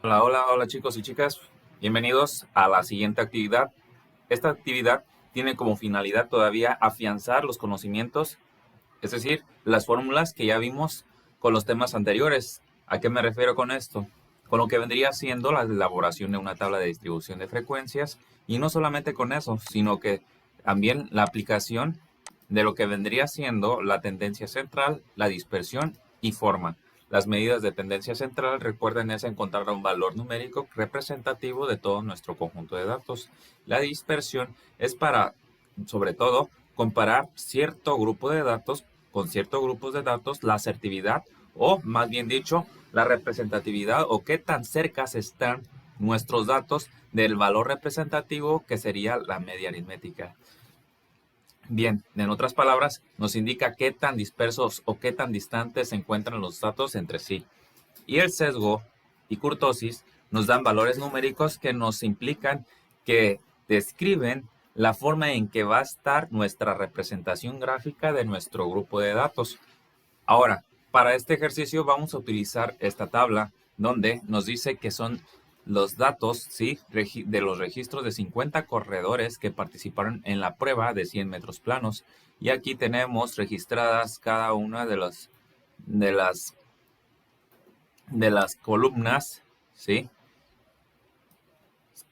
Hola, hola, hola chicos y chicas. Bienvenidos a la siguiente actividad. Esta actividad tiene como finalidad todavía afianzar los conocimientos, es decir, las fórmulas que ya vimos con los temas anteriores. ¿A qué me refiero con esto? Con lo que vendría siendo la elaboración de una tabla de distribución de frecuencias y no solamente con eso, sino que también la aplicación de lo que vendría siendo la tendencia central, la dispersión y forma. Las medidas de tendencia central, recuerden, es encontrar un valor numérico representativo de todo nuestro conjunto de datos. La dispersión es para, sobre todo, comparar cierto grupo de datos con ciertos grupos de datos, la asertividad o, más bien dicho, la representatividad o qué tan cerca están nuestros datos del valor representativo que sería la media aritmética. Bien, en otras palabras, nos indica qué tan dispersos o qué tan distantes se encuentran los datos entre sí. Y el sesgo y kurtosis nos dan valores numéricos que nos implican que describen la forma en que va a estar nuestra representación gráfica de nuestro grupo de datos. Ahora, para este ejercicio vamos a utilizar esta tabla donde nos dice que son los datos, ¿sí?, de los registros de 50 corredores que participaron en la prueba de 100 metros planos. Y aquí tenemos registradas cada una de las, de las columnas, ¿sí?,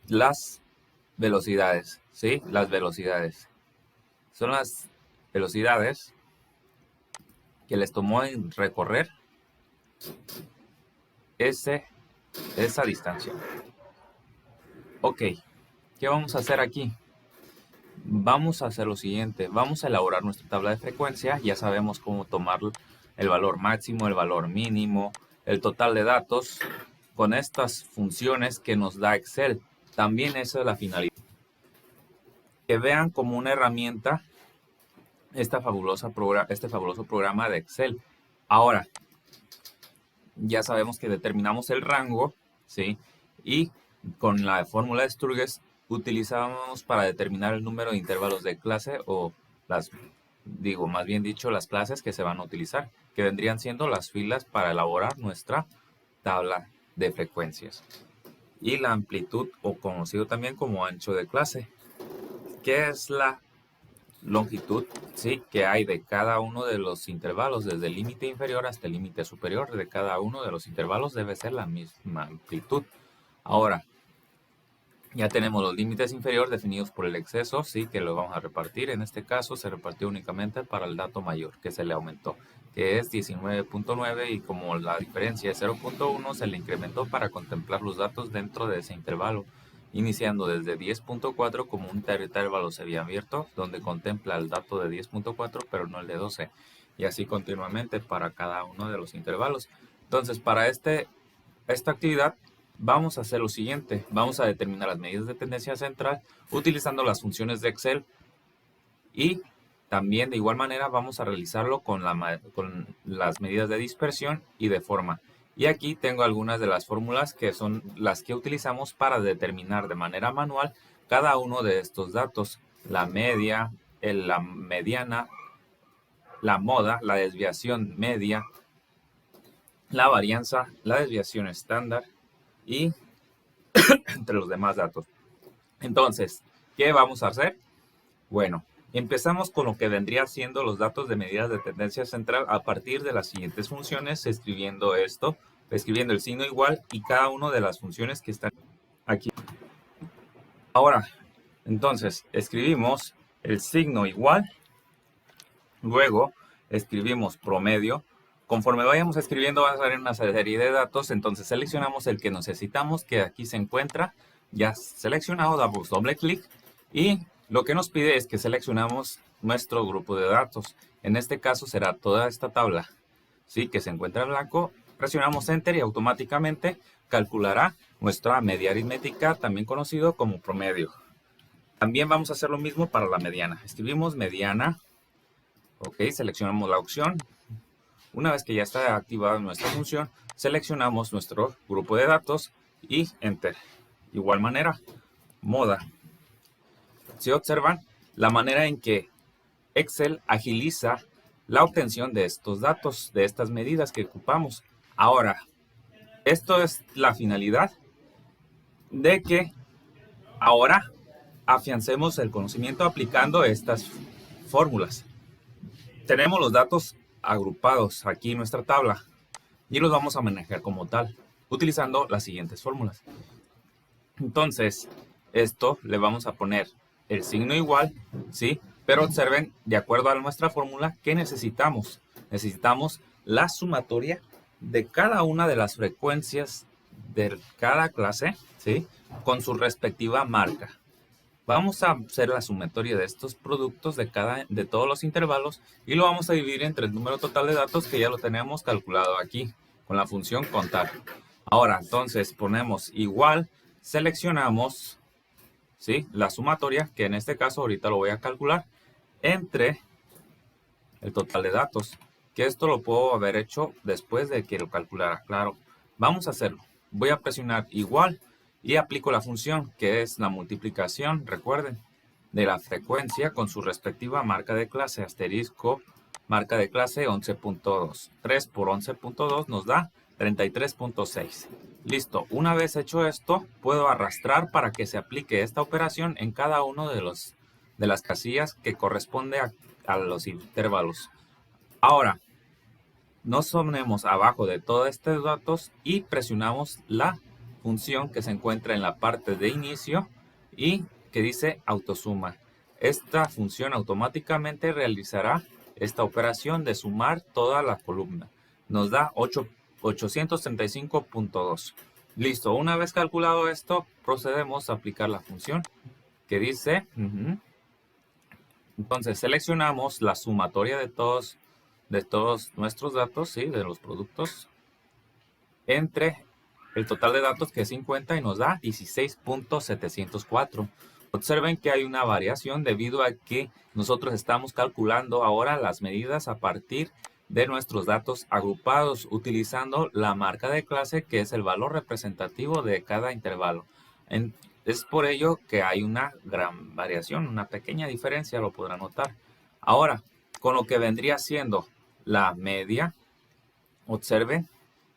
las velocidades, ¿sí?, las velocidades. Son las velocidades que les tomó en recorrer esa distancia. Ok, ¿qué vamos a hacer aquí? Vamos a hacer lo siguiente, vamos a elaborar nuestra tabla de frecuencia, ya sabemos cómo tomar el valor máximo, el valor mínimo, el total de datos con estas funciones que nos da Excel. También esa es la finalidad. Que vean como una herramienta este fabuloso programa de Excel. Ahora, ya sabemos que determinamos el rango, ¿sí? Y con la fórmula de Sturges utilizamos para determinar el número de intervalos de clase o más bien dicho, las clases que se van a utilizar, que vendrían siendo las filas para elaborar nuestra tabla de frecuencias. Y la amplitud, o conocido también como ancho de clase, que es la longitud, sí, que hay de cada uno de los intervalos, desde el límite inferior hasta el límite superior de cada uno de los intervalos debe ser la misma amplitud. Ahora, ya tenemos los límites inferiores definidos por el exceso, sí, que lo vamos a repartir. En este caso se repartió únicamente para el dato mayor, que se le aumentó, que es 19.9, y como la diferencia es 0.1, se le incrementó para contemplar los datos dentro de ese intervalo, iniciando desde 10.4 como un intervalo semiabierto, donde contempla el dato de 10.4, pero no el de 12, y así continuamente para cada uno de los intervalos. Entonces, para esta actividad, vamos a hacer lo siguiente. Vamos a determinar las medidas de tendencia central utilizando las funciones de Excel y también de igual manera vamos a realizarlo con las medidas de dispersión y de forma. Y aquí tengo algunas de las fórmulas que son las que utilizamos para determinar de manera manual cada uno de estos datos. La media, la mediana, la moda, la desviación media, la varianza, la desviación estándar y entre los demás datos. Entonces, ¿qué vamos a hacer? Bueno, empezamos con lo que vendría siendo los datos de medidas de tendencia central a partir de las siguientes funciones, escribiendo el signo igual y cada una de las funciones que están aquí. Ahora, entonces, escribimos el signo igual, luego escribimos promedio. Conforme vayamos escribiendo van a salir una serie de datos, entonces seleccionamos el que necesitamos, que aquí se encuentra ya seleccionado, damos doble clic y lo que nos pide es que seleccionamos nuestro grupo de datos. En este caso será toda esta tabla, ¿sí?, que se encuentra en blanco. Presionamos Enter y automáticamente calculará nuestra media aritmética, también conocido como promedio. También vamos a hacer lo mismo para la mediana. Escribimos mediana, ok, seleccionamos la opción. Una vez que ya está activada nuestra función, seleccionamos nuestro grupo de datos y Enter. Igual manera, moda. Si observan la manera en que Excel agiliza la obtención de estos datos, de estas medidas que ocupamos. Ahora, esto es la finalidad de que ahora afiancemos el conocimiento aplicando estas fórmulas. Tenemos los datos agrupados aquí en nuestra tabla y los vamos a manejar como tal, utilizando las siguientes fórmulas. Entonces, esto le vamos a poner el signo igual, ¿sí? Pero observen, de acuerdo a nuestra fórmula, ¿qué necesitamos? Necesitamos la sumatoria de cada una de las frecuencias de cada clase, ¿sí? Con su respectiva marca. Vamos a hacer la sumatoria de estos productos de todos los intervalos y lo vamos a dividir entre el número total de datos que ya lo tenemos calculado aquí con la función contar. Ahora, entonces ponemos igual, seleccionamos, ¿sí?, la sumatoria, que en este caso ahorita lo voy a calcular, entre el total de datos, que esto lo puedo haber hecho después de que lo calculara, claro. Vamos a hacerlo. Voy a presionar igual y aplico la función, que es la multiplicación, recuerden, de la frecuencia con su respectiva marca de clase, asterisco, marca de clase 11.2. 3 por 11.2 nos da 33.6. Listo. Una vez hecho esto, puedo arrastrar para que se aplique esta operación en cada uno de las casillas que corresponde a los intervalos. Ahora, nos ponemos abajo de todos estos datos y presionamos la función que se encuentra en la parte de inicio y que dice autosuma. Esta función automáticamente realizará esta operación de sumar toda la columna. Nos da 835.2. Listo, una vez calculado esto, procedemos a aplicar la función que dice... Entonces seleccionamos la sumatoria de todos nuestros datos, ¿sí?, de los productos, entre el total de datos, que es 50, y nos da 16.704. Observen que hay una variación debido a que nosotros estamos calculando ahora las medidas a partir de nuestros datos agrupados, utilizando la marca de clase, que es el valor representativo de cada intervalo. Es por ello que hay una gran variación, una pequeña diferencia, lo podrán notar. Ahora, con lo que vendría siendo la media, observen,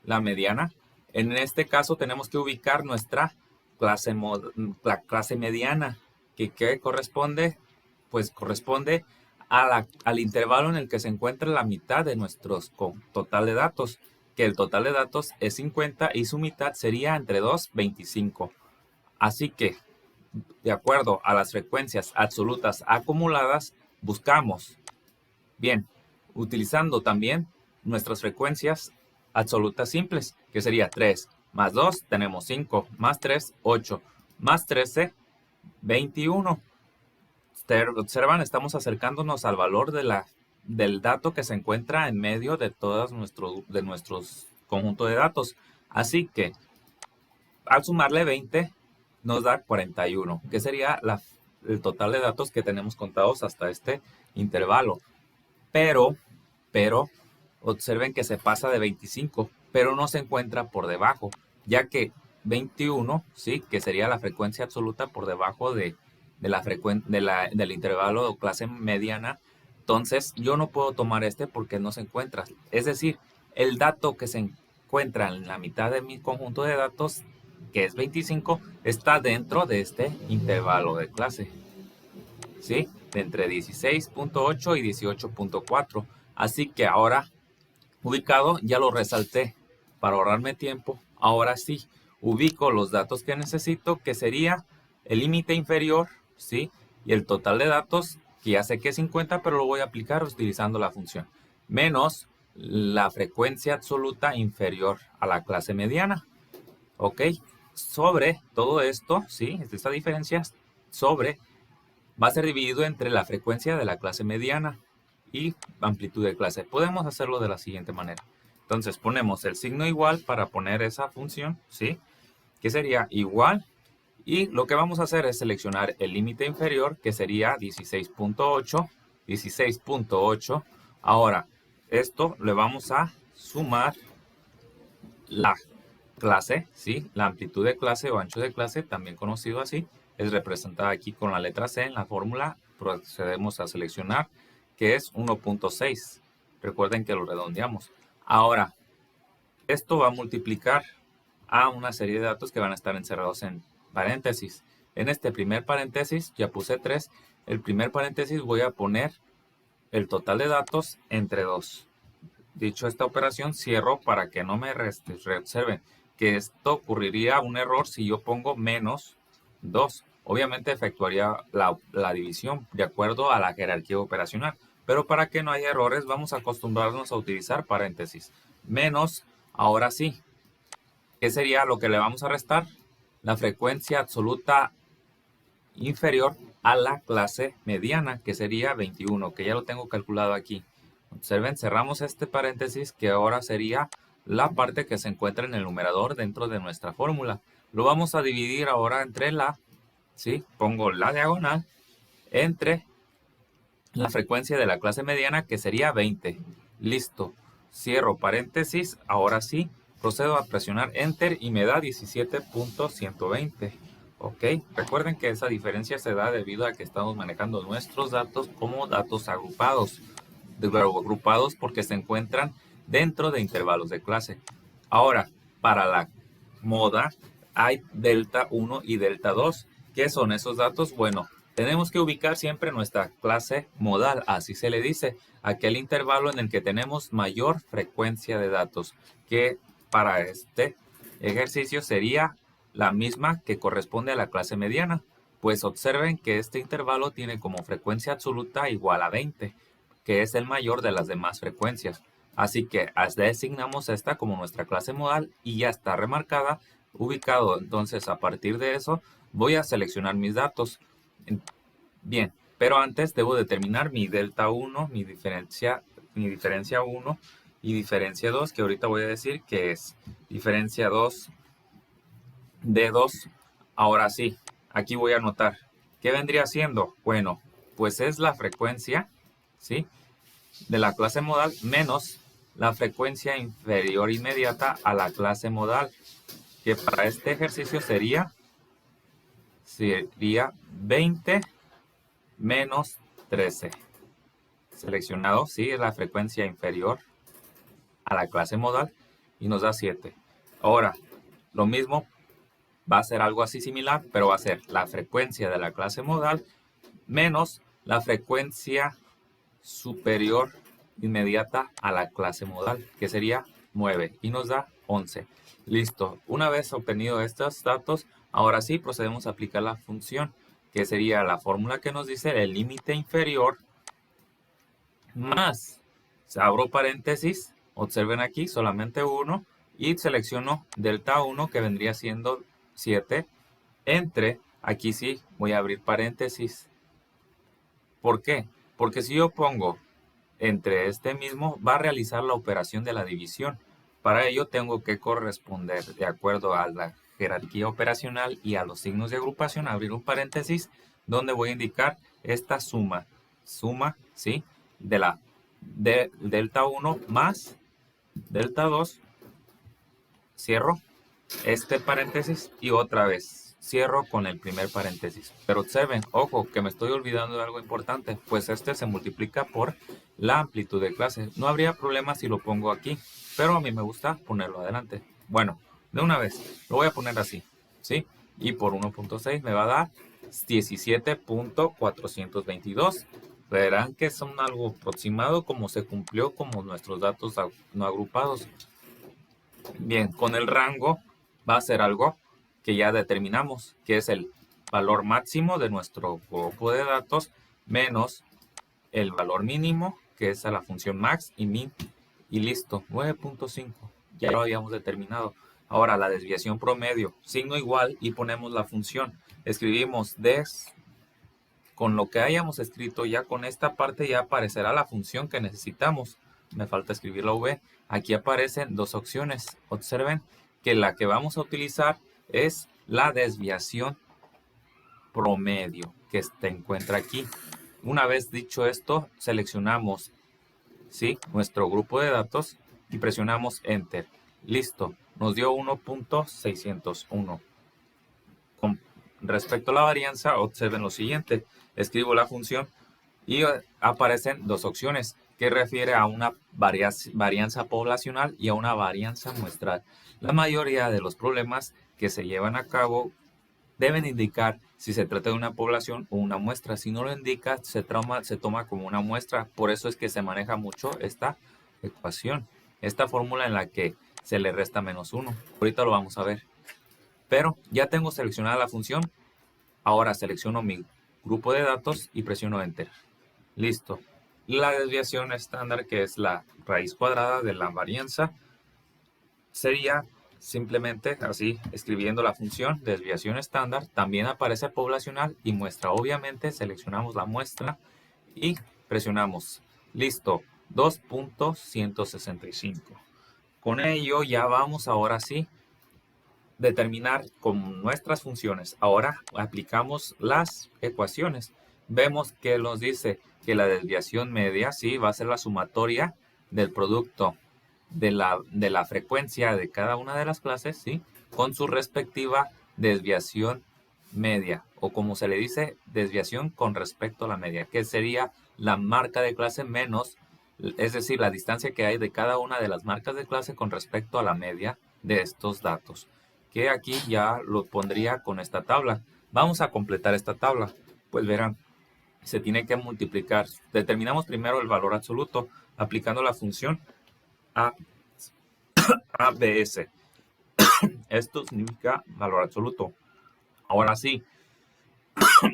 la mediana. En este caso tenemos que ubicar nuestra la clase mediana, que corresponde, pues corresponde al intervalo en el que se encuentra la mitad de nuestro total de datos, que el total de datos es 50 y su mitad sería entre 2, 25. Así que, de acuerdo a las frecuencias absolutas acumuladas, buscamos, bien, utilizando también nuestras frecuencias absolutas simples, que sería 3 más 2, tenemos 5, más 3, 8, más 13, 21. Observan, estamos acercándonos al valor del dato que se encuentra en medio de todos nuestros conjuntos de datos. Así que, al sumarle 20, nos da 41, que sería el total de datos que tenemos contados hasta este intervalo. Pero, observen que se pasa de 25, pero no se encuentra por debajo, ya que 21, ¿sí?, que sería la frecuencia absoluta por debajo del intervalo de clase mediana. Entonces, yo no puedo tomar este porque no se encuentra. Es decir, el dato que se encuentra en la mitad de mi conjunto de datos, que es 25, está dentro de este intervalo de clase, ¿sí?, de entre 16.8 y 18.4. Así que ahora, ubicado, ya lo resalté para ahorrarme tiempo. Ahora sí, ubico los datos que necesito, que sería el límite inferior, ¿sí?, y el total de datos, que ya sé que es 50, pero lo voy a aplicar utilizando la función, menos la frecuencia absoluta inferior a la clase mediana. ¿Ok? Sobre todo esto, ¿sí?, esta diferencia va a ser dividido entre la frecuencia de la clase mediana y amplitud de clase. Podemos hacerlo de la siguiente manera. Entonces ponemos el signo igual para poner esa función, ¿sí?, que sería igual. Y lo que vamos a hacer es seleccionar el límite inferior, que sería 16.8. 16.8. Ahora, esto le vamos a sumar la clase, ¿sí?, la amplitud de clase o ancho de clase, también conocido así, es representada aquí con la letra C en la fórmula. Procedemos a seleccionar, que es 1.6. Recuerden que lo redondeamos. Ahora, esto va a multiplicar a una serie de datos que van a estar encerrados en paréntesis. En este primer paréntesis ya puse 3. El primer paréntesis voy a poner el total de datos entre 2. Dicho esta operación, cierro para que no me reste. Observen que esto ocurriría un error si yo pongo menos 2. Obviamente efectuaría la división de acuerdo a la jerarquía operacional. Pero para que no haya errores, vamos a acostumbrarnos a utilizar paréntesis. Menos, ahora sí. ¿Qué sería lo que le vamos a restar? La frecuencia absoluta inferior a la clase mediana, que sería 21, que ya lo tengo calculado aquí. Observen, cerramos este paréntesis, que ahora sería la parte que se encuentra en el numerador dentro de nuestra fórmula. Lo vamos a dividir ahora entre ¿sí? Pongo la diagonal entre la frecuencia de la clase mediana, que sería 20. Listo. Cierro paréntesis. Ahora sí, procedo a presionar Enter y me da 17.120. Ok, recuerden que esa diferencia se da debido a que estamos manejando nuestros datos como datos agrupados. Agrupados porque se encuentran dentro de intervalos de clase. Ahora, para la moda hay delta 1 y delta 2. ¿Qué son esos datos? Bueno, tenemos que ubicar siempre nuestra clase modal, así se le dice, aquel intervalo en el que tenemos mayor frecuencia de datos, que para este ejercicio sería la misma que corresponde a la clase mediana. Pues observen que este intervalo tiene como frecuencia absoluta igual a 20, que es el mayor de las demás frecuencias. Así que designamos esta como nuestra clase modal y ya está remarcada, ubicado. Entonces, a partir de eso, voy a seleccionar mis datos. Bien, pero antes debo determinar mi delta 1, mi diferencia 1 y diferencia 2, que ahorita voy a decir que es diferencia 2 de 2. Ahora sí, aquí voy a anotar. ¿Qué vendría siendo? Bueno, pues es la frecuencia, ¿sí?, de la clase modal menos la frecuencia inferior inmediata a la clase modal, que para este ejercicio sería 20 menos 13. Seleccionado, sí, es la frecuencia inferior a la clase modal y nos da 7. Ahora, lo mismo va a ser algo así similar, pero va a ser la frecuencia de la clase modal menos la frecuencia superior inmediata a la clase modal, que sería 9, y nos da 11. Listo. Una vez obtenido estos datos, ahora sí procedemos a aplicar la función, que sería la fórmula que nos dice el límite inferior más, abro paréntesis, observen aquí solamente 1, y selecciono delta 1, que vendría siendo 7, entre, aquí sí voy a abrir paréntesis. ¿Por qué? Porque si yo pongo entre este mismo, va a realizar la operación de la división. Para ello tengo que corresponder, de acuerdo a la jerarquía operacional y a los signos de agrupación, abrir un paréntesis donde voy a indicar esta suma, ¿sí?, de delta 1 más delta 2, cierro este paréntesis y otra vez cierro con el primer paréntesis. Pero observen, ojo, que me estoy olvidando de algo importante, pues este se multiplica por la amplitud de clase. No habría problema si lo pongo aquí, pero a mí me gusta ponerlo adelante. Bueno, de una vez, lo voy a poner así, ¿sí? Y por 1.6 me va a dar 17.422. Verán que son algo aproximado como se cumplió como nuestros datos no agrupados. Bien, con el rango va a ser algo que ya determinamos, que es el valor máximo de nuestro grupo de datos menos el valor mínimo, que es a la función max y min, y listo, 9.5. Ya lo habíamos determinado. Ahora la desviación promedio, signo igual y ponemos la función. Escribimos con lo que hayamos escrito, ya con esta parte ya aparecerá la función que necesitamos. Me falta escribir la v. Aquí aparecen dos opciones. Observen que la que vamos a utilizar es la desviación promedio que se encuentra aquí. Una vez dicho esto, seleccionamos, ¿sí?, nuestro grupo de datos y presionamos Enter. Listo, nos dio 1.601. Con respecto a la varianza, observen lo siguiente. Escribo la función y aparecen dos opciones que refiere a una varianza poblacional y a una varianza muestral. La mayoría de los problemas que se llevan a cabo deben indicar si se trata de una población o una muestra. Si no lo indica, se toma como una muestra. Por eso es que se maneja mucho esta ecuación, esta fórmula en la que se le resta -1. Ahorita lo vamos a ver. Pero ya tengo seleccionada la función. Ahora selecciono mi grupo de datos y presiono Enter. Listo. La desviación estándar, que es la raíz cuadrada de la varianza, sería simplemente así, escribiendo la función desviación estándar. También aparece poblacional y muestra. Obviamente seleccionamos la muestra y presionamos. Listo, 2.165. Con ello ya vamos ahora sí determinar con nuestras funciones. Ahora aplicamos las ecuaciones. Vemos que nos dice que la desviación media sí va a ser la sumatoria del producto de la frecuencia de cada una de las clases, ¿sí? Con su respectiva desviación media, o como se le dice, desviación con respecto a la media, que sería la marca de clase menos, es decir, la distancia que hay de cada una de las marcas de clase con respecto a la media de estos datos, que aquí ya lo pondría con esta tabla. Vamos a completar esta tabla. Pues verán, se tiene que multiplicar. Determinamos primero el valor absoluto aplicando la función ABS. Esto significa valor absoluto. Ahora sí,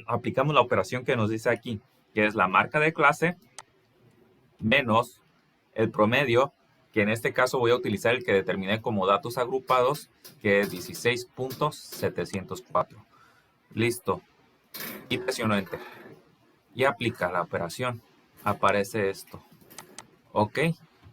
aplicamos la operación que nos dice aquí, que es la marca de clase menos el promedio, que en este caso voy a utilizar el que determiné como datos agrupados, que es 16.704. Listo. Y presiono Enter. Y aplica la operación. Aparece esto. Ok.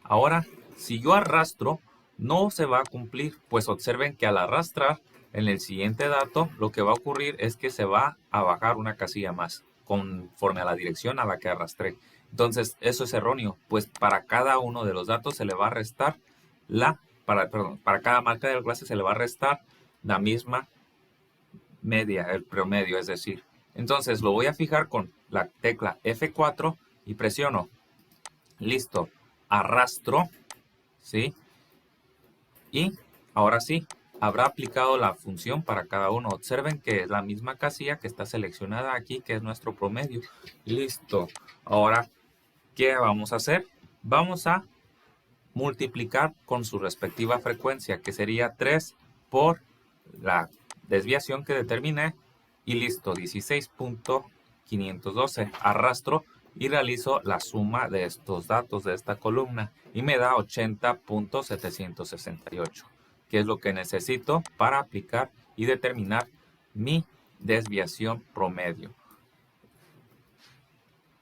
Ahora, si yo arrastro, no se va a cumplir, pues observen que al arrastrar en el siguiente dato, lo que va a ocurrir es que se va a bajar una casilla más, conforme a la dirección a la que arrastré. Entonces, eso es erróneo, pues para cada uno de los datos se le va a restar para cada marca de la clase se le va a restar la misma media, el promedio, es decir. Entonces, lo voy a fijar con la tecla F4 y presiono. Listo. Arrastro, ¿sí? Y ahora sí, habrá aplicado la función para cada uno. Observen que es la misma casilla que está seleccionada aquí, que es nuestro promedio. Listo. Ahora, ¿qué vamos a hacer? Vamos a multiplicar con su respectiva frecuencia, que sería 3 por la desviación que determiné. Y listo, 16.512. Arrastro y realizo la suma de estos datos de esta columna y me da 80.768, que es lo que necesito para aplicar y determinar mi desviación promedio,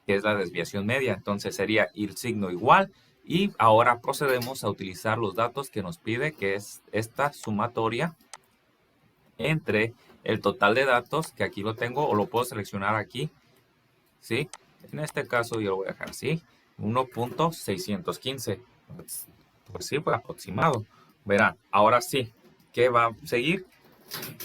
que es la desviación media. Entonces sería el signo igual y ahora procedemos a utilizar los datos que nos pide, que es esta sumatoria entre el total de datos, que aquí lo tengo o lo puedo seleccionar aquí, ¿sí? En este caso yo lo voy a dejar así, 1.615. Pues sí, fue aproximado. Verán, ahora sí, ¿qué va a seguir?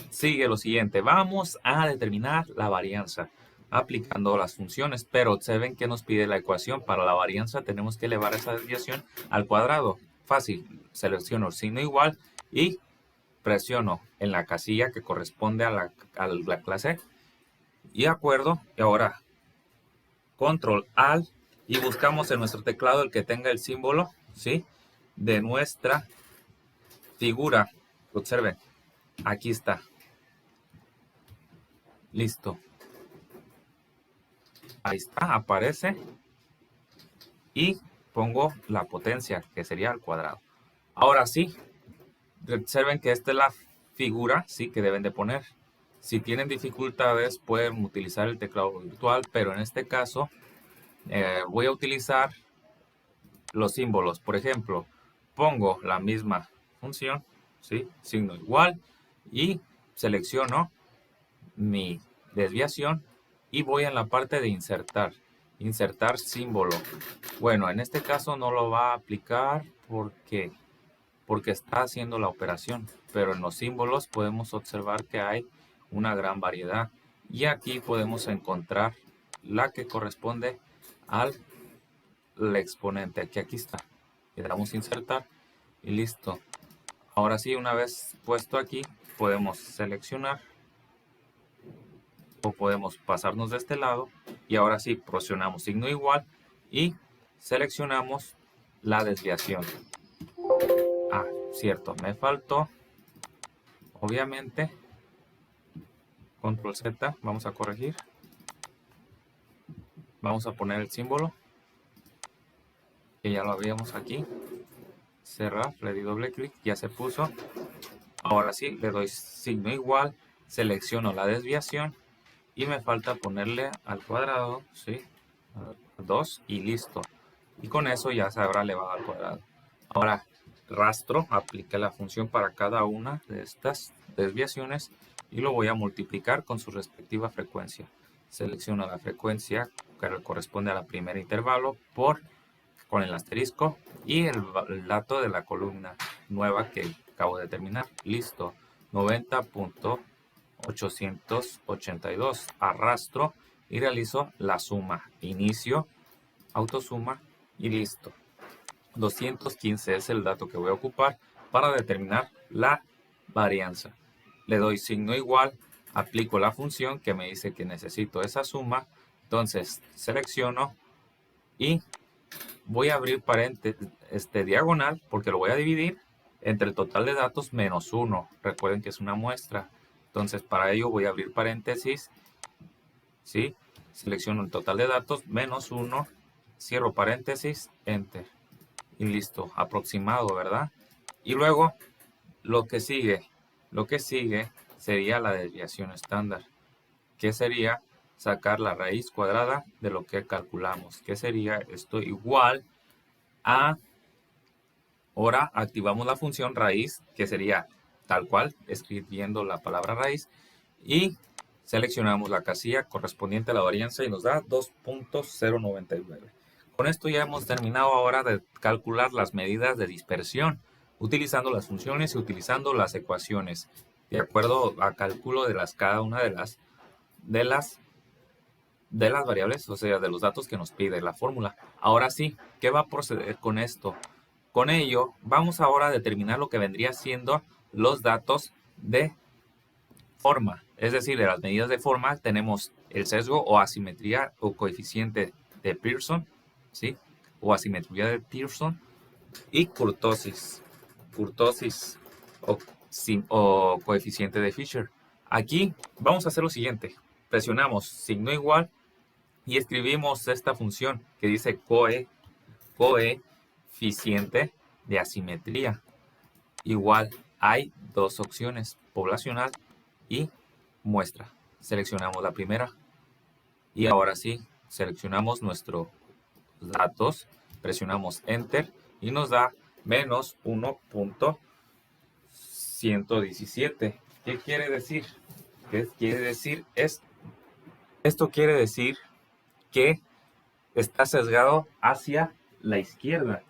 Sigue lo siguiente, vamos a determinar la varianza aplicando las funciones, pero observen que nos pide la ecuación. Para la varianza tenemos que elevar esa desviación al cuadrado. Fácil, selecciono el signo igual y presiono en la casilla que corresponde a la clase y acuerdo. Y ahora control alt y buscamos en nuestro teclado el que tenga el símbolo, ¿sí?, de nuestra figura. Observen, aquí está. Listo. Ahí está, aparece. Y pongo la potencia, que sería al cuadrado. Ahora sí, observen que esta es la figura, sí, que deben de poner. Si tienen dificultades, pueden utilizar el teclado virtual, pero en este caso voy a utilizar los símbolos. Por ejemplo, pongo la misma función, ¿sí?, signo igual, y selecciono mi desviación y voy en la parte de insertar símbolo. Bueno, en este caso no lo va a aplicar porque está haciendo la operación, pero en los símbolos podemos observar que hay una gran variedad y aquí podemos encontrar la que corresponde al exponente, que aquí está. Le damos insertar y listo. Ahora sí, una vez puesto aquí, podemos seleccionar o podemos pasarnos de este lado y ahora sí presionamos signo igual y seleccionamos la desviación. Ah, cierto, me faltó, obviamente, control Z, vamos a corregir, vamos a poner el símbolo, que ya lo habíamos aquí, cerrar, le di doble clic, ya se puso. Ahora sí, le doy signo igual, selecciono la desviación y me falta ponerle al cuadrado, ¿sí? 2 y listo. Y con eso ya se habrá elevado al cuadrado. Ahora, rastro, apliqué la función para cada una de estas desviaciones y lo voy a multiplicar con su respectiva frecuencia. Selecciono la frecuencia que corresponde a la primera intervalo con el asterisco y el dato de la columna nueva que acabo de terminar. Listo. 90.882. Arrastro y realizo la suma. Inicio, autosuma y listo. 215 es el dato que voy a ocupar para determinar la varianza. Le doy signo igual, aplico la función que me dice que necesito esa suma. Entonces selecciono y voy a abrir paréntesis, diagonal, porque lo voy a dividir entre el total de datos menos 1. Recuerden que es una muestra. Entonces, para ello voy a abrir paréntesis, ¿sí? Selecciono el total de datos menos 1, cierro paréntesis, enter. Y listo, aproximado, ¿verdad? Y luego, lo que sigue sería la desviación estándar, que sería sacar la raíz cuadrada de lo que calculamos, que sería esto igual a, ahora activamos la función raíz, que sería tal cual, escribiendo la palabra raíz, y seleccionamos la casilla correspondiente a la varianza y nos da 2.099. Con esto ya hemos terminado ahora de calcular las medidas de dispersión, utilizando las funciones y utilizando las ecuaciones, de acuerdo a cálculo de cada una de las variables, o sea, de los datos que nos pide la fórmula. Ahora sí, ¿qué va a proceder con esto? Con ello, vamos ahora a determinar lo que vendría siendo los datos de forma. Es decir, de las medidas de forma tenemos el sesgo o asimetría o coeficiente de Pearson, ¿sí? O asimetría de Pearson y kurtosis. Kurtosis o coeficiente de Fisher. Aquí vamos a hacer lo siguiente. Presionamos signo igual y escribimos esta función que dice coeficiente de asimetría. Igual hay dos opciones, poblacional y muestra. Seleccionamos la primera y ahora sí, seleccionamos nuestros datos, presionamos Enter y nos da menos 1.117. ¿Qué quiere decir? ¿Qué quiere decir? Esto quiere decir que está sesgado hacia la izquierda.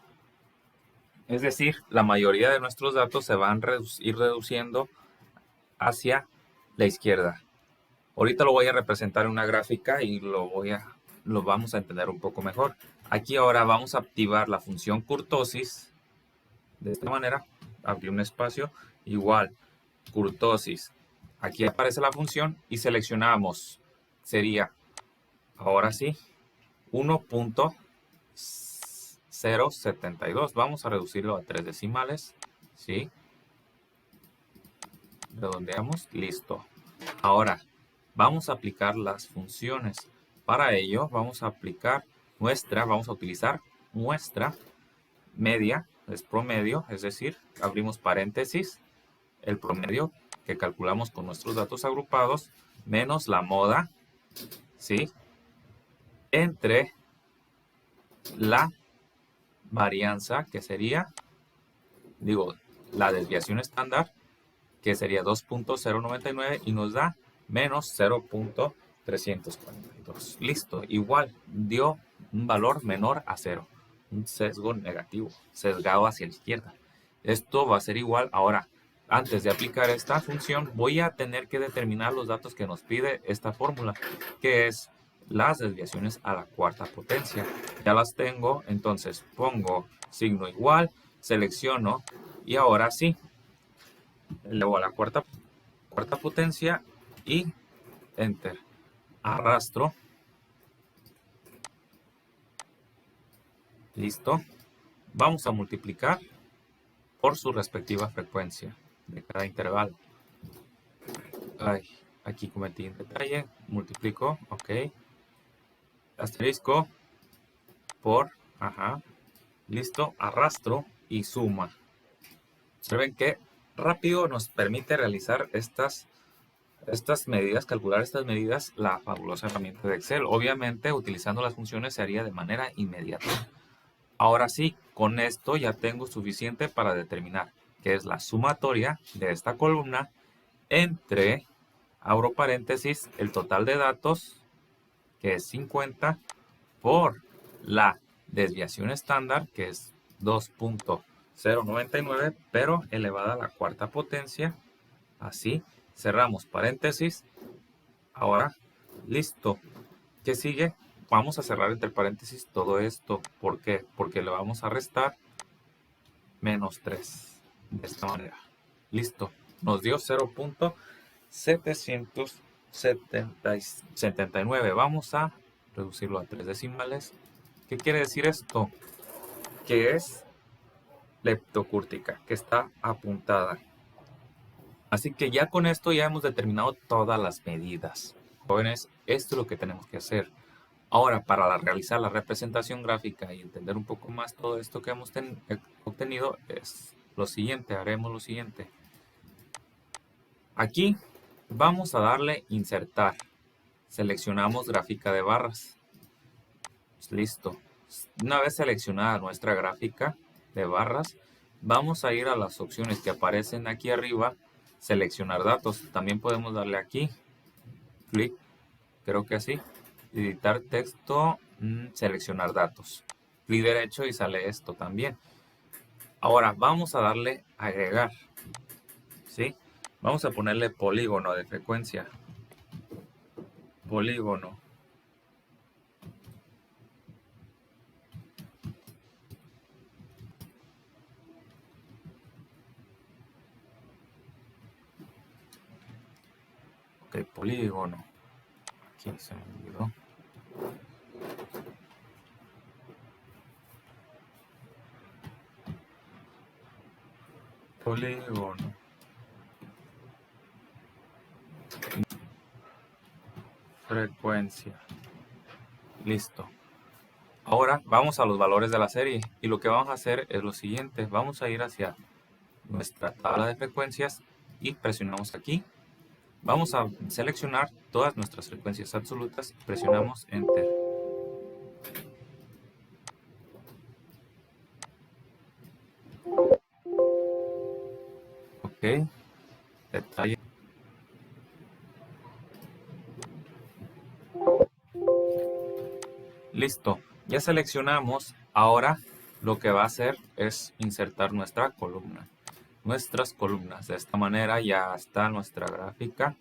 Es decir, la mayoría de nuestros datos se van a ir reduciendo hacia la izquierda. Ahorita lo voy a representar en una gráfica y lo vamos a entender un poco mejor. Aquí ahora vamos a activar la función kurtosis. De esta manera, abrir un espacio, igual, kurtosis. Aquí aparece la función y seleccionamos, sería, ahora sí, 1.072. Vamos a reducirlo a 3 decimales, ¿sí? Redondeamos, listo. Ahora, vamos a aplicar las funciones. Para ello, vamos a utilizar muestra media, es promedio, es decir, abrimos paréntesis, el promedio que calculamos con nuestros datos agrupados, menos la moda, ¿sí? Entre la varianza, que sería, la desviación estándar, que sería 2.099 y nos da menos 0.342. Listo, igual dio un valor menor a 0, un sesgo negativo, sesgado hacia la izquierda. Esto va a ser igual. Ahora, antes de aplicar esta función, voy a tener que determinar los datos que nos pide esta fórmula, que es las desviaciones a la cuarta potencia. Ya las tengo, entonces pongo signo igual, selecciono y ahora sí, elevo a la cuarta potencia y Enter. arrastro. Listo. Vamos a multiplicar por su respectiva frecuencia de cada intervalo. Ay, aquí cometí un detalle. Multiplico, ok. Asterisco por, ajá. Listo, arrastro y suma. Observen que rápido nos permite realizar estas medidas, calcular estas medidas, la fabulosa herramienta de Excel. Obviamente, utilizando las funciones se haría de manera inmediata. Ahora sí, con esto ya tengo suficiente para determinar que es la sumatoria de esta columna entre, abro paréntesis, el total de datos, que es 50, por la desviación estándar, que es 2.099, pero elevada a la cuarta potencia. Así, cerramos paréntesis. Ahora, listo. ¿Qué sigue? Vamos a cerrar entre paréntesis todo esto. ¿Por qué? Porque le vamos a restar menos 3. De esta manera. Listo. Nos dio 0.779. Vamos a reducirlo a 3 decimales. ¿Qué quiere decir esto? Que es leptocúrtica, que está apuntada. Así que ya con esto ya hemos determinado todas las medidas. Jóvenes, esto es lo que tenemos que hacer. Ahora, para realizar la representación gráfica y entender un poco más todo esto que hemos obtenido, es lo siguiente, haremos lo siguiente. Aquí vamos a darle insertar. Seleccionamos gráfica de barras. Listo. Una vez seleccionada nuestra gráfica de barras, vamos a ir a las opciones que aparecen aquí arriba, seleccionar datos. También podemos darle aquí, clic, creo que así, editar texto, seleccionar datos. Clic derecho y sale esto también. Ahora vamos a darle agregar, ¿sí? Vamos a ponerle polígono de frecuencia. Polígono. Ok, polígono. Aquí se me olvidó. Polígono. Frecuencia. Listo. Ahora vamos a los valores de la serie y lo que vamos a hacer es lo siguiente. Vamos a ir hacia nuestra tabla de frecuencias y presionamos aquí. Vamos a seleccionar todas nuestras frecuencias absolutas. Presionamos Enter. Ok. Detalle. Listo. Ya seleccionamos. Ahora lo que va a hacer es insertar nuestra columna. Nuestras columnas. De esta manera ya está nuestra gráfica,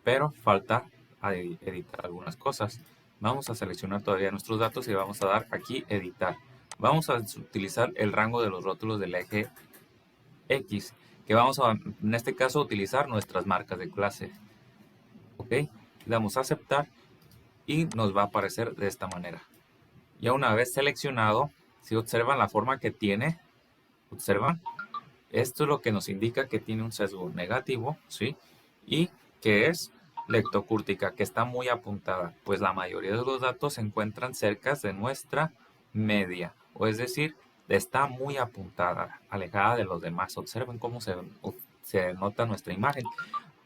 pero falta editar algunas cosas. Vamos a seleccionar todavía nuestros datos y vamos a dar aquí editar. Vamos a utilizar el rango de los rótulos del eje X, que vamos a, en este caso, utilizar nuestras marcas de clase. Ok, le damos a aceptar y nos va a aparecer de esta manera. Ya una vez seleccionado, si observan la forma que tiene, observan, esto es lo que nos indica que tiene un sesgo negativo, ¿sí? Y que es leptocúrtica, que está muy apuntada, pues la mayoría de los datos se encuentran cerca de nuestra media, o es decir, está muy apuntada, alejada de los demás. Observen cómo se nota nuestra imagen.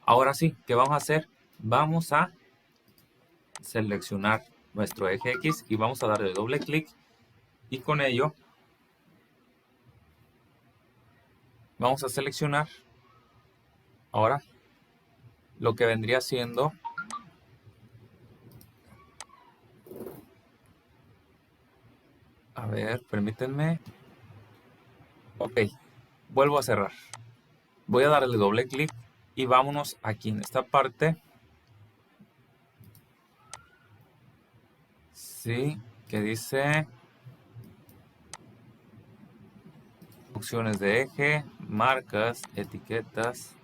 Ahora sí, ¿qué vamos a hacer? Vamos a seleccionar nuestro eje X y vamos a darle doble clic y con ello vamos a seleccionar ahora lo que vendría siendo a ver, permítanme. Ok, vuelvo a cerrar. Voy a darle doble clic y vámonos aquí en esta parte. Sí, que dice opciones de eje, marcas, etiquetas.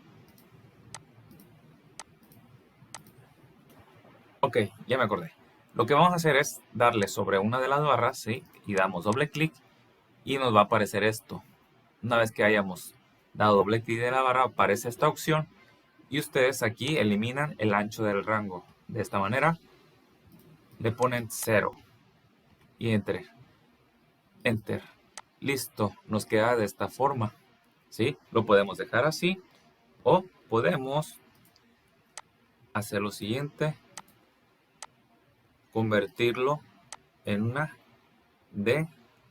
Ok, ya me acordé. Lo que vamos a hacer es darle sobre una de las barras, ¿sí? Y damos doble clic y nos va a aparecer esto. Una vez que hayamos dado doble clic de la barra, aparece esta opción y ustedes aquí eliminan el ancho del rango. De esta manera, le ponen 0 y Enter. Enter. Listo, nos queda de esta forma, ¿sí? Lo podemos dejar así o podemos hacer lo siguiente, convertirlo en una de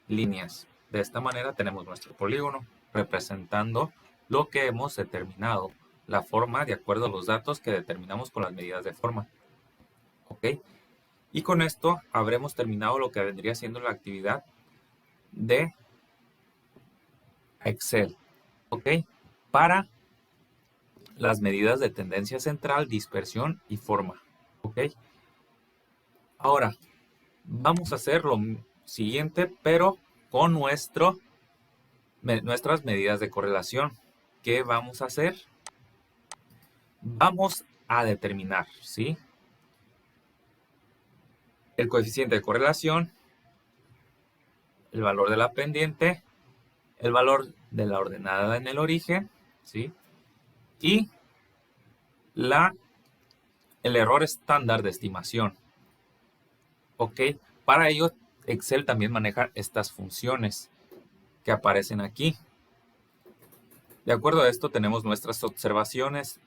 líneas. De esta manera tenemos nuestro polígono representando lo que hemos determinado, la forma de acuerdo a los datos que determinamos con las medidas de forma. ¿Ok? Y con esto habremos terminado lo que vendría siendo la actividad de Excel. ¿Ok? Para las medidas de tendencia central, dispersión y forma. ¿Ok? Ahora, vamos a hacer lo siguiente, pero con nuestras medidas de correlación. ¿Qué vamos a hacer? Vamos a determinar, ¿sí? El coeficiente de correlación, el valor de la pendiente, el valor de la ordenada en el origen, ¿sí? Y el error estándar de estimación. ¿Ok? Para ello, Excel también maneja estas funciones que aparecen aquí. De acuerdo a esto, tenemos nuestras observaciones,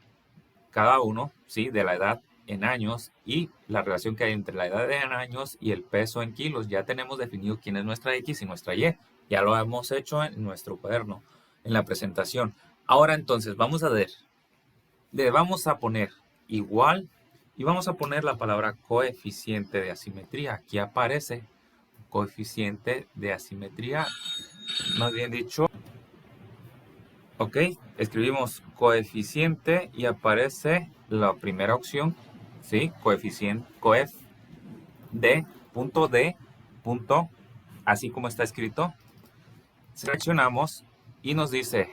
cada uno, ¿sí? De la edad en años y la relación que hay entre la edad en años y el peso en kilos. Ya tenemos definido quién es nuestra X y nuestra Y. Ya lo hemos hecho en nuestro cuaderno, en la presentación. Ahora entonces, vamos a ver. Le vamos a poner igual y vamos a poner la palabra coeficiente de asimetría. Aquí aparece coeficiente de asimetría, más bien dicho. Ok, escribimos coeficiente y aparece la primera opción, ¿sí? Coeficiente, D, punto, así como está escrito. Seleccionamos y nos dice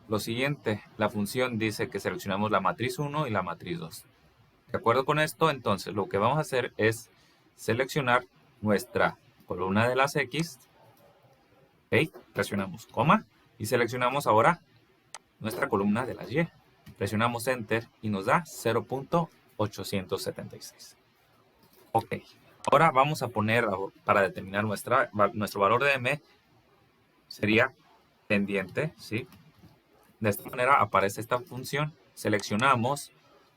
lo siguiente, la función dice que seleccionamos la matriz 1 y la matriz 2. De acuerdo con esto, entonces lo que vamos a hacer es seleccionar nuestra columna de las X, ¿ok? Presionamos coma y seleccionamos ahora nuestra columna de las Y. Presionamos Enter y nos da 0.876. Ok, ahora vamos a poner, para determinar nuestro valor de M, sería pendiente, ¿sí? De esta manera aparece esta función, seleccionamos,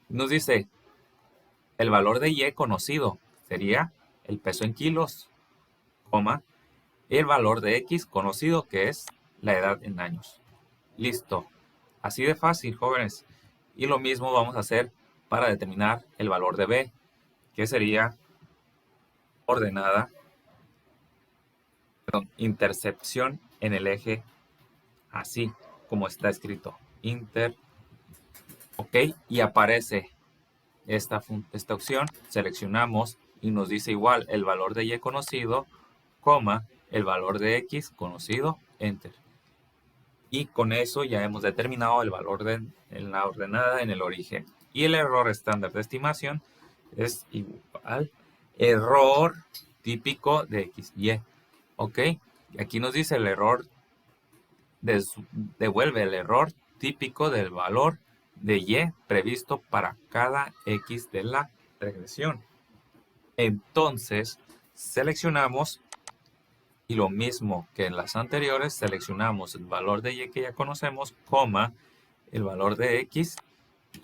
nos dice el valor de Y conocido, sería el peso en kilos, coma, y el valor de X conocido, que es la edad en años. Listo. Así de fácil, jóvenes. Y lo mismo vamos a hacer para determinar el valor de B, que sería ordenada, intercepción en el eje, así como está escrito. Ok, y aparece esta opción, seleccionamos y nos dice igual el valor de Y conocido, coma, el valor de X conocido, Enter. Y con eso ya hemos determinado el valor en la ordenada en el origen. Y el error estándar de estimación es igual error típico de X, Y. ¿Ok? Aquí nos dice el error, devuelve el error típico del valor de Y previsto para cada X de la regresión. Entonces, seleccionamos y lo mismo que en las anteriores, seleccionamos el valor de Y que ya conocemos, coma, el valor de X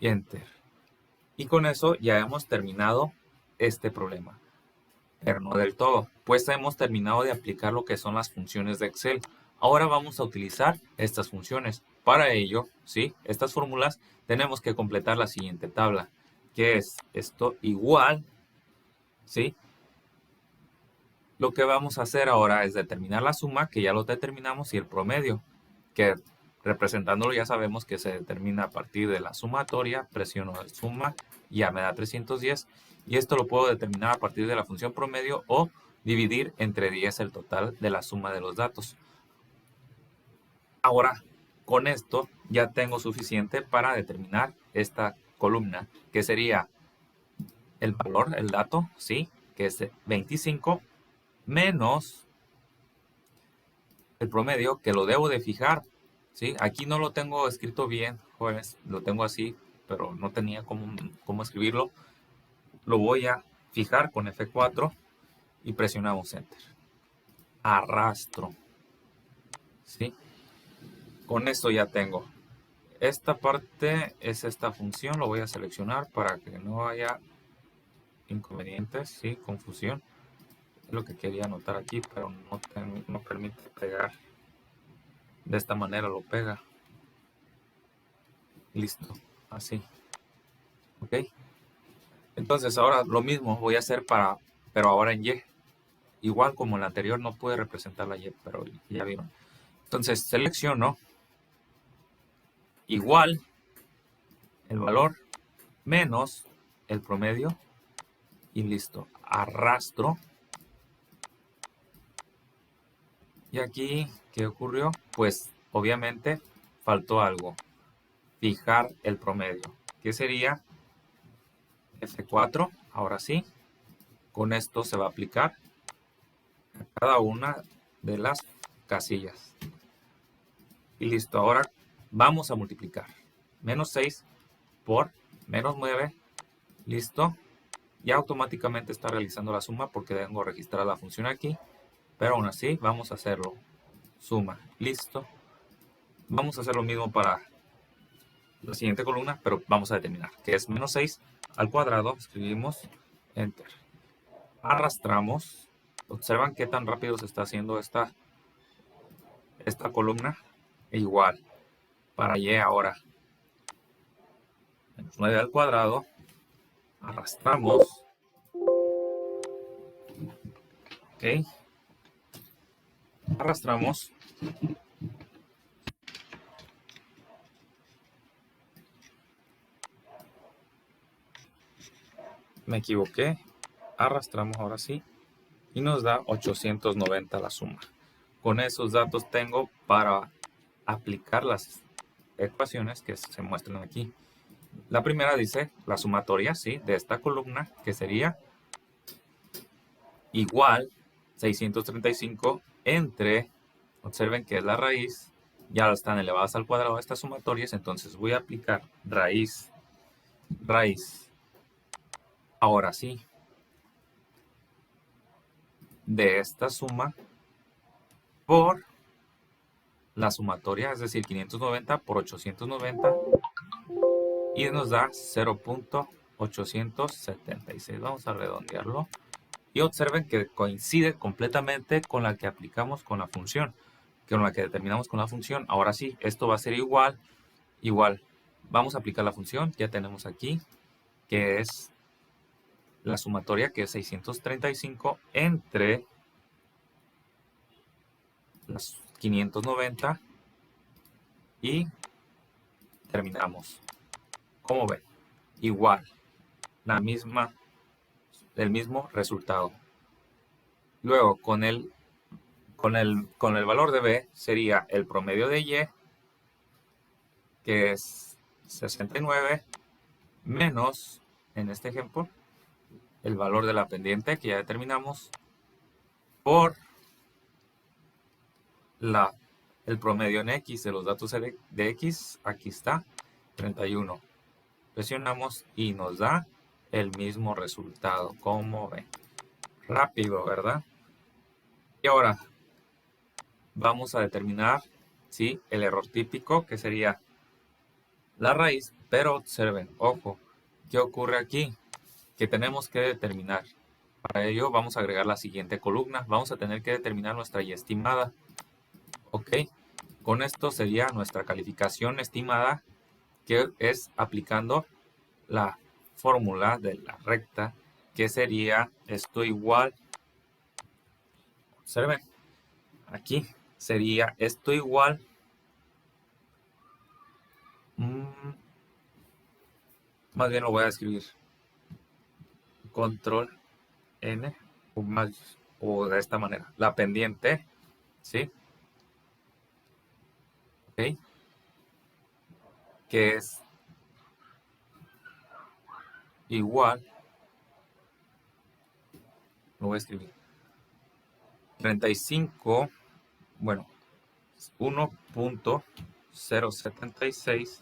y Enter. Y con eso ya hemos terminado este problema. Pero no del todo, pues hemos terminado de aplicar lo que son las funciones de Excel. Ahora vamos a utilizar estas funciones. Para ello, ¿sí? Estas fórmulas tenemos que completar la siguiente tabla, que es esto igual, ¿sí? Lo que vamos a hacer ahora es determinar la suma, que ya lo determinamos, y el promedio, que representándolo ya sabemos que se determina a partir de la sumatoria, presiono suma, ya me da 310, y esto lo puedo determinar a partir de la función promedio o dividir entre 10 el total de la suma de los datos. Ahora, con esto ya tengo suficiente para determinar esta columna, que sería el valor, el dato, ¿sí? Que es 25 menos el promedio, que lo debo de fijar, ¿sí? Aquí no lo tengo escrito bien, jóvenes, lo tengo así, pero no tenía cómo escribirlo. Lo voy a fijar con F4 y presionamos Enter. Arrastro, ¿sí? Con esto ya tengo. Esta parte es esta función, lo voy a seleccionar para que no haya inconvenientes, ¿sí? Confusión. Es lo que quería anotar aquí, pero no permite pegar. De esta manera lo pega. Listo, así. ¿Ok? Entonces ahora lo mismo voy a hacer pero ahora en Y. Igual como en la anterior no pude representar la Y, pero ya vieron. Entonces selecciono igual el valor menos el promedio y listo. Arrastro. Y aquí, ¿qué ocurrió? Pues obviamente faltó algo. Fijar el promedio. ¿Qué sería? F4. Ahora sí. Con esto se va a aplicar a cada una de las casillas. Y listo. Ahora vamos a multiplicar. Menos 6 por menos 9. Listo. Ya automáticamente está realizando la suma porque tengo registrada la función aquí. Pero aún así, vamos a hacerlo. Suma. Listo. Vamos a hacer lo mismo para la siguiente columna, pero vamos a determinar que es menos 6 al cuadrado. Escribimos Enter. Arrastramos. Observan qué tan rápido se está haciendo esta columna. E igual, para Y ahora. Menos 9 al cuadrado. Arrastramos. Ok. Arrastramos. Me equivoqué. Arrastramos ahora sí. Y nos da 890 la suma. Con esos datos tengo para aplicar las ecuaciones que se muestran aquí. La primera dice la sumatoria, ¿sí? De esta columna, que sería igual 635 entre, observen que es la raíz, ya están elevadas al cuadrado estas sumatorias, entonces voy a aplicar raíz. Ahora sí, de esta suma por la sumatoria, es decir, 590 por 890, y nos da 0.876. Vamos a redondearlo. Y observen que coincide completamente con la que aplicamos con la función, con la que determinamos con la función. Ahora sí, esto va a ser igual. Vamos a aplicar la función. Ya tenemos aquí que es la sumatoria, que es 635 entre las 590 y terminamos. ¿Cómo ven? Igual, el mismo resultado. Luego, con el valor de B sería el promedio de Y, que es 69, menos, en este ejemplo, el valor de la pendiente que ya determinamos, por el promedio en X de los datos de X, aquí está, 31. Presionamos y nos da el mismo resultado, como ven. Rápido, ¿verdad? Y ahora vamos a determinar, ¿sí?, el error típico, que sería la raíz, pero observen, ojo, ¿qué ocurre aquí? Que tenemos que determinar. Para ello vamos a agregar la siguiente columna. Vamos a tener que determinar nuestra Y estimada. Ok, con esto sería nuestra calificación estimada, que es aplicando la fórmula de la recta, que sería esto igual, observen, aquí sería esto igual, más bien lo voy a escribir, control N, o de esta manera, la pendiente, ¿sí? Ok, que es igual lo voy a escribir. 35, bueno, 1.076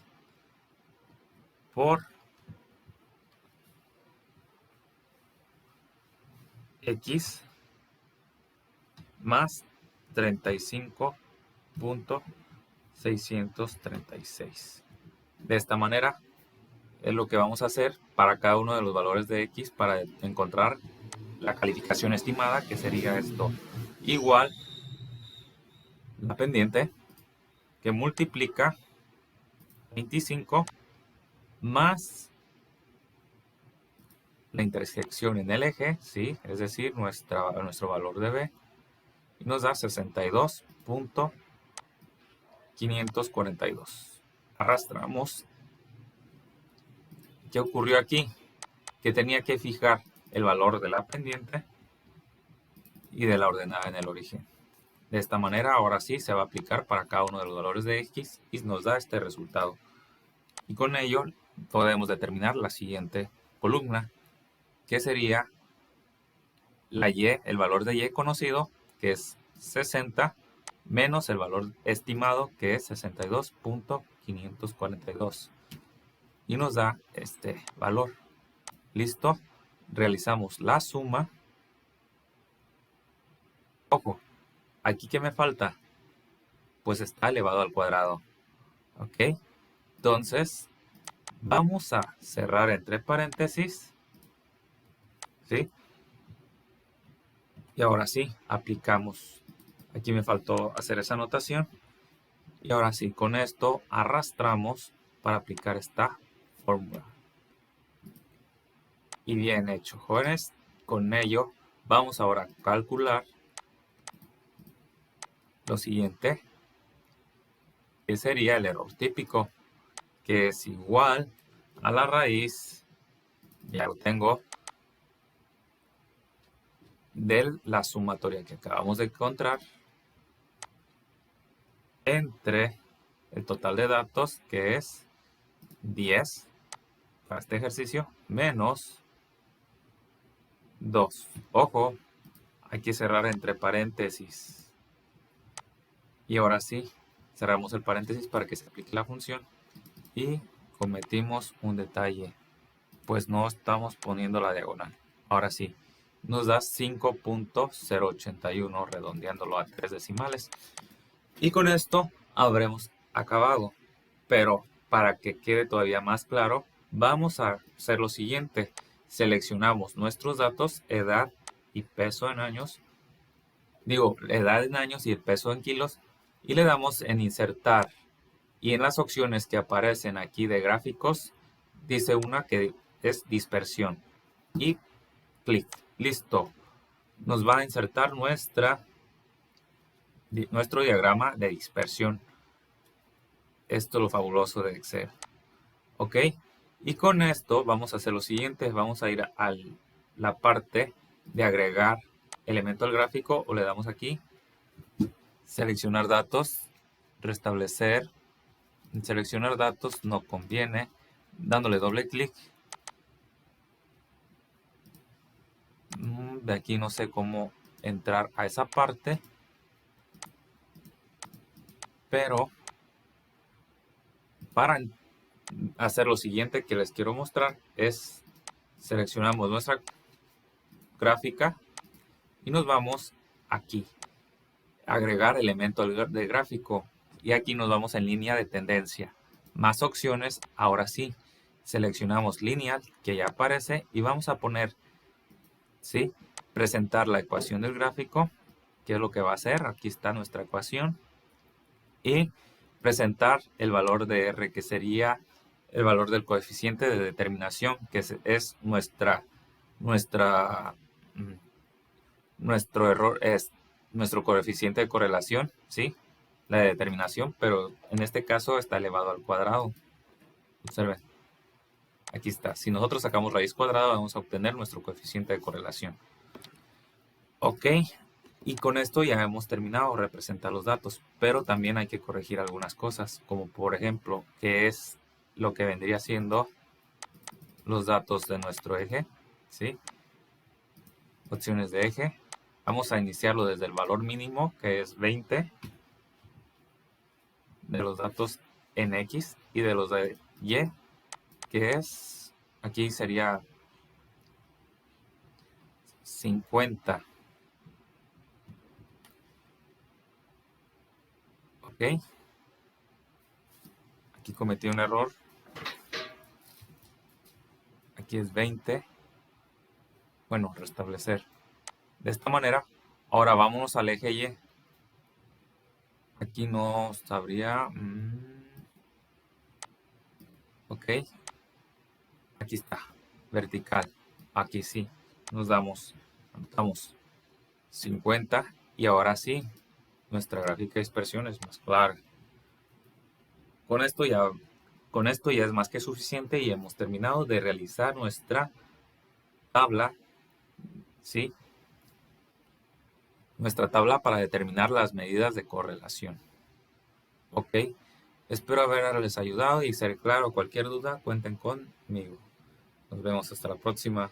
por x más 35.636. De esta manera es lo que vamos a hacer para cada uno de los valores de x para encontrar la calificación estimada, que sería esto. Igual la pendiente que multiplica 25 más la intersección en el eje, ¿sí? Es decir, nuestro valor de b, y nos da 62.542. Arrastramos. ¿Qué ocurrió aquí? Que tenía que fijar el valor de la pendiente y de la ordenada en el origen. De esta manera, ahora sí se va a aplicar para cada uno de los valores de x y nos da este resultado. Y con ello podemos determinar la siguiente columna, que sería la y, el valor de y conocido, que es 60, menos el valor estimado, que es 62.542. Y nos da este valor. ¿Listo? Realizamos la suma. Ojo, aquí ¿qué me falta? Pues está elevado al cuadrado. ¿Ok? Entonces, vamos a cerrar entre paréntesis. ¿Sí? Y ahora sí, aplicamos. Aquí me faltó hacer esa anotación. Y ahora sí, con esto arrastramos para aplicar esta fórmula. Y bien hecho, jóvenes. Con ello vamos ahora a calcular lo siguiente, que sería el error típico, que es igual a la raíz, ya lo tengo, de la sumatoria que acabamos de encontrar entre el total de datos, que es 10 para este ejercicio, menos 2. Ojo, hay que cerrar entre paréntesis. Y ahora sí, cerramos el paréntesis para que se aplique la función. Y cometimos un detalle, pues no estamos poniendo la diagonal. Ahora sí, nos da 5.081, redondeándolo a 3 decimales. Y con esto habremos acabado. Pero para que quede todavía más claro, vamos a hacer lo siguiente. Seleccionamos nuestros datos, edad y peso en años. Digo, edad en años y el peso en kilos. Y le damos en insertar. Y en las opciones que aparecen aquí de gráficos, dice una que es dispersión. Y clic. Listo. Nos va a insertar nuestro diagrama de dispersión. Esto es lo fabuloso de Excel. ¿Ok? Y con esto vamos a hacer lo siguiente. Vamos a ir a la parte de agregar elemento al gráfico, o le damos aquí, seleccionar datos, restablecer. Seleccionar datos no conviene, dándole doble clic. De aquí no sé cómo entrar a esa parte, pero para hacer lo siguiente que les quiero mostrar es seleccionamos nuestra gráfica y nos vamos aquí, agregar elemento de gráfico, y aquí nos vamos en línea de tendencia, más opciones. Ahora sí, seleccionamos lineal, que ya aparece, y vamos a poner, ¿sí?, presentar la ecuación del gráfico, que es lo que va a hacer. Aquí está nuestra ecuación, y presentar el valor de R, que sería el valor del coeficiente de determinación, que es nuestro error, es nuestro coeficiente de correlación, ¿sí? La de determinación, pero en este caso está elevado al cuadrado. Observen, aquí está. Si nosotros sacamos raíz cuadrada, vamos a obtener nuestro coeficiente de correlación. Ok, y con esto ya hemos terminado de representar los datos, pero también hay que corregir algunas cosas, como por ejemplo, que es lo que vendría siendo los datos de nuestro eje, ¿sí? opciones de eje. Vamos a iniciarlo desde el valor mínimo, que es 20, de los datos en X, y de los de Y, que es, aquí sería 50. Ok, aquí cometí un error. Aquí es 20. Bueno, restablecer. De esta manera, ahora vámonos al eje Y. Aquí no sabría. Ok, aquí está, vertical. Aquí sí, nos anotamos 50 y ahora sí, nuestra gráfica de dispersión es más clara. Con esto ya, con esto ya es más que suficiente y hemos terminado de realizar nuestra tabla, ¿sí? Nuestra tabla para determinar las medidas de correlación. Ok, espero haberles ayudado y ser claro. Cualquier duda, cuenten conmigo. Nos vemos hasta la próxima.